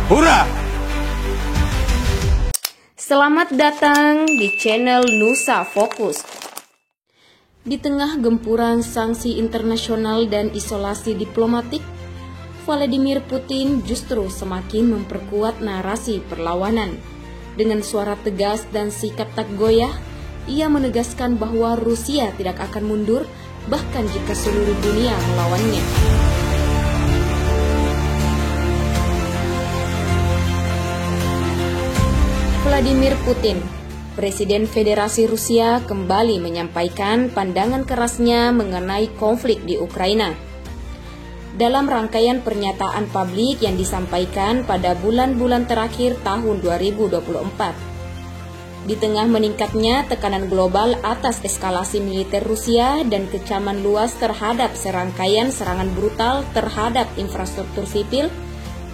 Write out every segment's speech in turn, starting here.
Hurra! Selamat datang di channel Nusa Fokus. Di tengah gempuran sanksi internasional dan isolasi diplomatik, Vladimir Putin justru semakin memperkuat narasi perlawanan. Dengan suara tegas dan sikap tak goyah, ia menegaskan bahwa Rusia tidak akan mundur bahkan jika seluruh dunia melawannya. Vladimir Putin, Presiden Federasi Rusia, kembali menyampaikan pandangan kerasnya mengenai konflik di Ukraina. Dalam rangkaian pernyataan publik yang disampaikan pada bulan-bulan terakhir tahun 2024. Di tengah meningkatnya tekanan global atas eskalasi militer Rusia dan kecaman luas terhadap serangkaian serangan brutal terhadap infrastruktur sipil,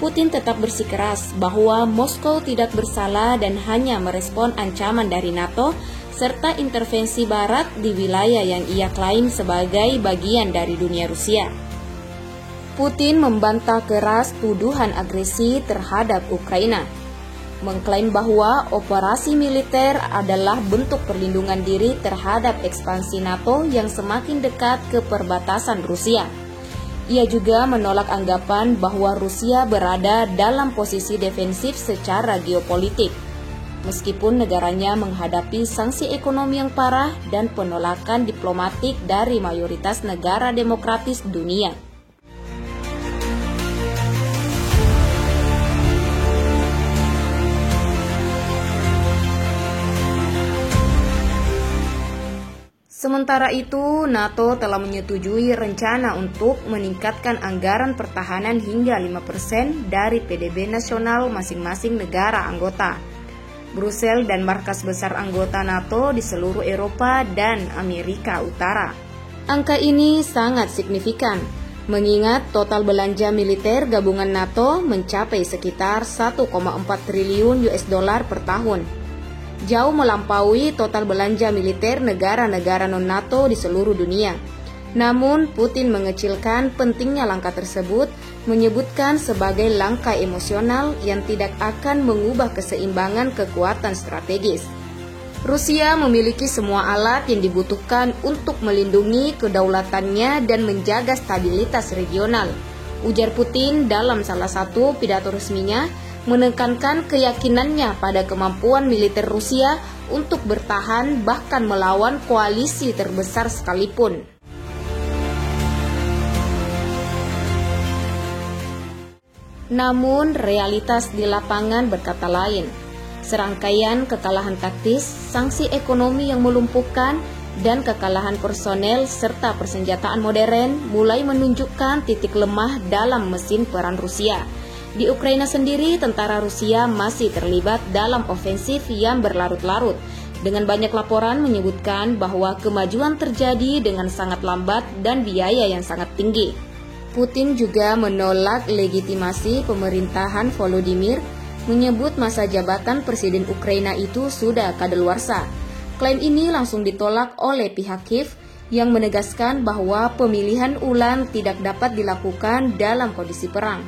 Putin tetap bersikeras bahwa Moskow tidak bersalah dan hanya merespon ancaman dari NATO serta intervensi Barat di wilayah yang ia klaim sebagai bagian dari dunia Rusia. Putin membantah keras tuduhan agresi terhadap Ukraina, mengklaim bahwa operasi militer adalah bentuk perlindungan diri terhadap ekspansi NATO yang semakin dekat ke perbatasan Rusia. Ia juga menolak anggapan bahwa Rusia berada dalam posisi defensif secara geopolitik, meskipun negaranya menghadapi sanksi ekonomi yang parah dan penolakan diplomatik dari mayoritas negara demokratis dunia. Sementara itu, NATO telah menyetujui rencana untuk meningkatkan anggaran pertahanan hingga 5% dari PDB nasional masing-masing negara anggota. Brussels dan markas besar anggota NATO di seluruh Eropa dan Amerika Utara. Angka ini sangat signifikan, mengingat total belanja militer gabungan NATO mencapai sekitar 1,4 triliun US dollar per tahun. Jauh melampaui total belanja militer negara-negara non-NATO di seluruh dunia. Namun, Putin mengecilkan pentingnya langkah tersebut, menyebutkan sebagai langkah emosional yang tidak akan mengubah keseimbangan kekuatan strategis. Rusia memiliki semua alat yang dibutuhkan untuk melindungi kedaulatannya dan menjaga stabilitas regional, ujar Putin dalam salah satu pidato resminya, menekankan keyakinannya pada kemampuan militer Rusia untuk bertahan bahkan melawan koalisi terbesar sekalipun. Namun, realitas di lapangan berkata lain. Serangkaian kekalahan taktis, sanksi ekonomi yang melumpuhkan, dan kekalahan personel serta persenjataan modern mulai menunjukkan titik lemah dalam mesin perang Rusia. Di Ukraina sendiri, tentara Rusia masih terlibat dalam ofensif yang berlarut-larut, dengan banyak laporan menyebutkan bahwa kemajuan terjadi dengan sangat lambat dan biaya yang sangat tinggi. Putin juga menolak legitimasi pemerintahan Volodymyr, menyebut masa jabatan Presiden Ukraina itu sudah kadaluarsa. Klaim ini langsung ditolak oleh pihak Kiev yang menegaskan bahwa pemilihan ulang tidak dapat dilakukan dalam kondisi perang.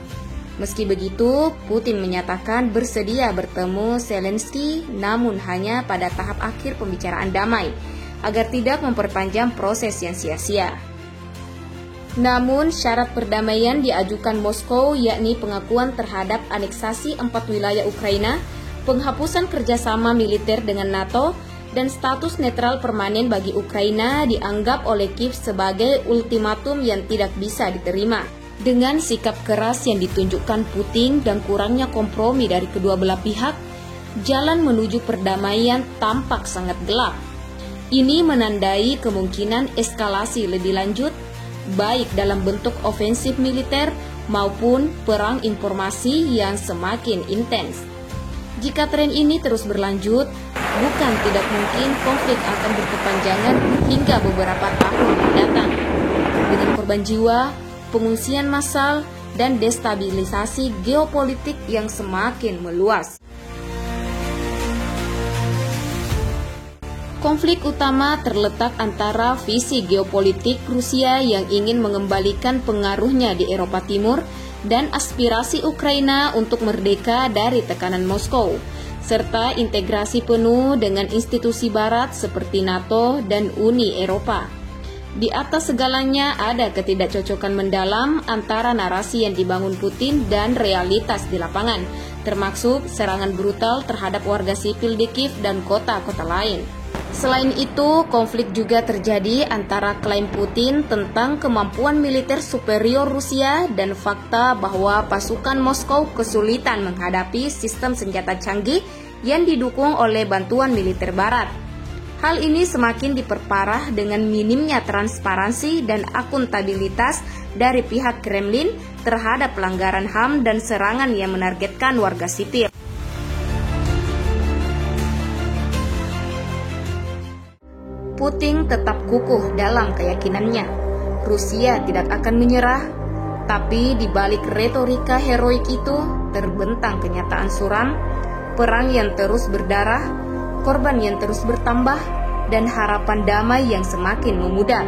Meski begitu, Putin menyatakan bersedia bertemu Zelensky, namun hanya pada tahap akhir pembicaraan damai, agar tidak memperpanjang proses yang sia-sia. Namun, syarat perdamaian diajukan Moskow, yakni pengakuan terhadap aneksasi 4 wilayah Ukraina, penghapusan kerjasama militer dengan NATO, dan status netral permanen bagi Ukraina dianggap oleh Kiev sebagai ultimatum yang tidak bisa diterima. Dengan sikap keras yang ditunjukkan Putin dan kurangnya kompromi dari kedua belah pihak, jalan menuju perdamaian tampak sangat gelap. Ini menandai kemungkinan eskalasi lebih lanjut, baik dalam bentuk ofensif militer maupun perang informasi yang semakin intens. Jika tren ini terus berlanjut, bukan tidak mungkin konflik akan berkepanjangan hingga beberapa tahun mendatang, dengan korban jiwa, pengungsian massal, dan destabilisasi geopolitik yang semakin meluas. Konflik utama terletak antara visi geopolitik Rusia yang ingin mengembalikan pengaruhnya di Eropa Timur dan aspirasi Ukraina untuk merdeka dari tekanan Moskow, serta integrasi penuh dengan institusi Barat seperti NATO dan Uni Eropa. Di atas segalanya ada ketidakcocokan mendalam antara narasi yang dibangun Putin dan realitas di lapangan, termasuk serangan brutal terhadap warga sipil di Kiev dan kota-kota lain. Selain itu, konflik juga terjadi antara klaim Putin tentang kemampuan militer superior Rusia dan fakta bahwa pasukan Moskow kesulitan menghadapi sistem senjata canggih yang didukung oleh bantuan militer Barat. Hal ini semakin diperparah dengan minimnya transparansi dan akuntabilitas dari pihak Kremlin terhadap pelanggaran HAM dan serangan yang menargetkan warga sipil. Putin tetap kukuh dalam keyakinannya. Rusia tidak akan menyerah, tapi di balik retorika heroik itu terbentang kenyataan suram, perang yang terus berdarah, korban yang terus bertambah, dan harapan damai yang semakin memudar.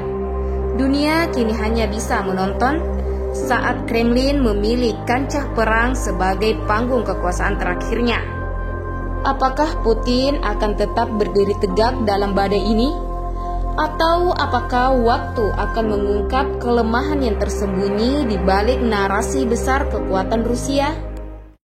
Dunia kini hanya bisa menonton saat Kremlin memilih kancah perang sebagai panggung kekuasaan terakhirnya. Apakah Putin akan tetap berdiri tegak dalam badai ini? Atau apakah waktu akan mengungkap kelemahan yang tersembunyi di balik narasi besar kekuatan Rusia?